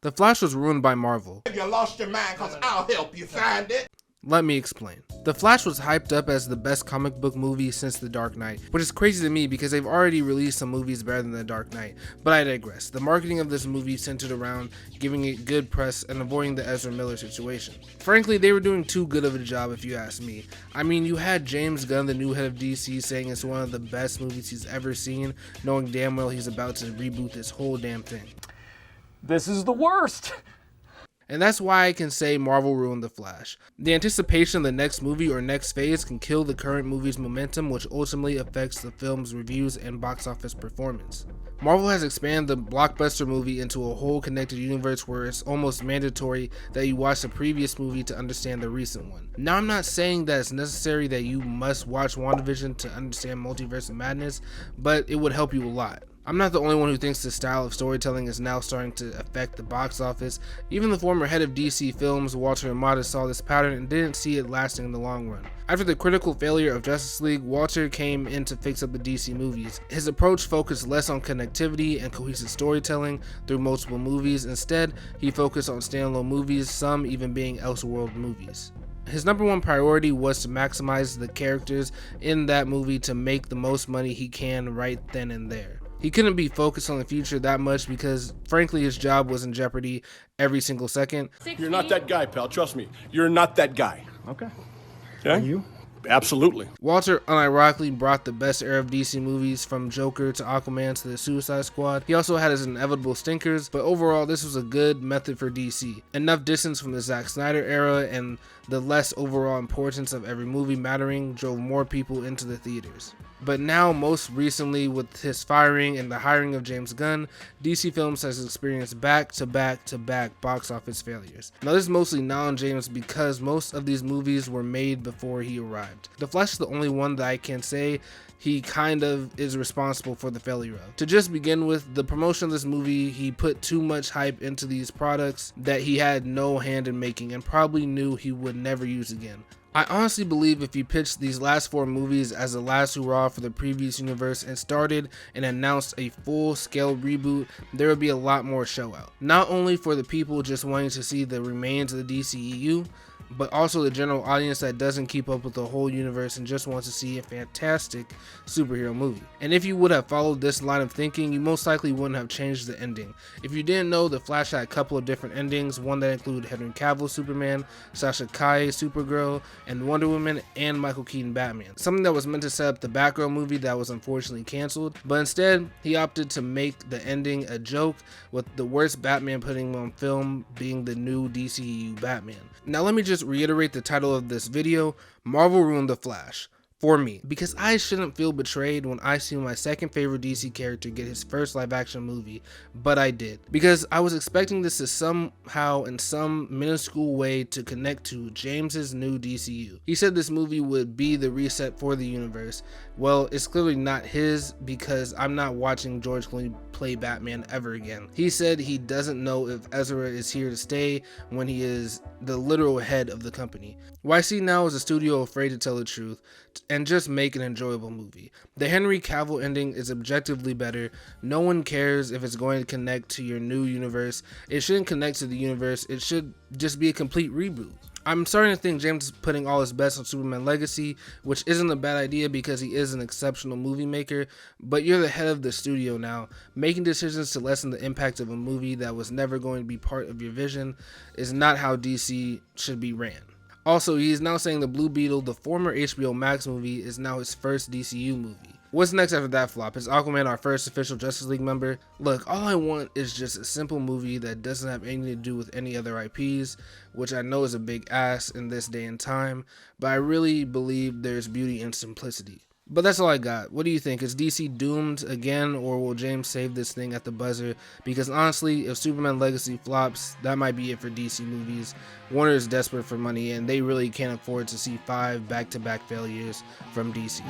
The Flash was ruined by Marvel. You lost your mind, cause I'll help you find it. Let me explain. The Flash was hyped up as the best comic book movie since The Dark Knight, which is crazy to me because they've already released some movies better than The Dark Knight, but I digress. The marketing of this movie centered around giving it good press and avoiding the Ezra Miller situation. Frankly, they were doing too good of a job if you ask me. I mean, you had James Gunn, the new head of DC, saying it's one of the best movies he's ever seen, knowing damn well he's about to reboot this whole damn thing. This is the worst! And that's why I can say Marvel ruined The Flash. The anticipation of the next movie or next phase can kill the current movie's momentum, which ultimately affects the film's reviews and box office performance. Marvel has expanded the blockbuster movie into a whole connected universe where it's almost mandatory that you watch the previous movie to understand the recent one. Now, I'm not saying that it's necessary that you must watch WandaVision to understand Multiverse of Madness, but it would help you a lot. I'm not the only one who thinks this style of storytelling is now starting to affect the box office. Even the former head of DC Films, Walter Amada, saw this pattern and didn't see it lasting in the long run. After the critical failure of Justice League, Walter came in to fix up the DC movies. His approach focused less on connectivity and cohesive storytelling through multiple movies. Instead, he focused on standalone movies, some even being Elseworld movies. His number one priority was to maximize the characters in that movie to make the most money he can right then and there. He couldn't be focused on the future that much because, frankly, his job was in jeopardy every single second. You're not that guy, pal. Trust me. You're not that guy. Okay. Okay? Are you? Absolutely. Walter unironically brought the best era of DC movies from Joker to Aquaman to the Suicide Squad. He also had his inevitable stinkers, but overall this was a good method for DC. Enough distance from the Zack Snyder era and the less overall importance of every movie mattering drove more people into the theaters. But now, most recently with his firing and the hiring of James Gunn, DC Films has experienced back-to-back box office failures. Now this is mostly not on James because most of these movies were made before he arrived. The Flash is the only one that I can say he kind of is responsible for the failure of. To just begin with, the promotion of this movie, he put too much hype into these products that he had no hand in making and probably knew he would never use again. I honestly believe if he pitched these last 4 movies as the last hurrah for the previous universe and started and announced a full-scale reboot, there would be a lot more show out. Not only for the people just wanting to see the remains of the DCEU, but also the general audience that doesn't keep up with the whole universe and just wants to see a fantastic superhero movie. And if you would have followed this line of thinking, you most likely wouldn't have changed the ending. If you didn't know, The Flash had a couple of different endings, one that included Henry Cavill Superman, Sasha Calle Supergirl, and Wonder Woman, and Michael Keaton Batman. Something that was meant to set up the Batgirl movie that was unfortunately canceled, but instead he opted to make the ending a joke, with the worst Batman putting on film being the new DCEU Batman. Now let me just reiterate the title of this video: Marvel ruined The Flash. For me, because I shouldn't feel betrayed when I see my second favorite DC character get his first live action movie, but I did. Because I was expecting this to somehow in some minuscule way to connect to James's new DCU. He said this movie would be the reset for the universe. Well, it's clearly not his because I'm not watching George Clooney play Batman ever again. He said he doesn't know if Ezra is here to stay when he is the literal head of the company. YC now is a studio afraid to tell the truth and just make an enjoyable movie. The Henry Cavill ending is objectively better. No one cares if it's going to connect to your new universe. It shouldn't connect to the universe. It should just be a complete reboot. I'm starting to think James is putting all his best on Superman Legacy, which isn't a bad idea because he is an exceptional movie maker, but you're the head of the studio now. Making decisions to lessen the impact of a movie that was never going to be part of your vision is not how DC should be ran. Also, he is now saying the Blue Beetle, the former HBO Max movie, is now his first DCU movie. What's next after that flop? Is Aquaman our first official Justice League member? Look, all I want is just a simple movie that doesn't have anything to do with any other IPs, which I know is a big ask in this day and time, but I really believe there's beauty in simplicity. But that's all I got. What do you think? Is DC doomed again, or will James save this thing at the buzzer? Because honestly, if Superman Legacy flops, that might be it for DC movies. Warner is desperate for money, and they really can't afford to see 5 back-to-back failures from DC.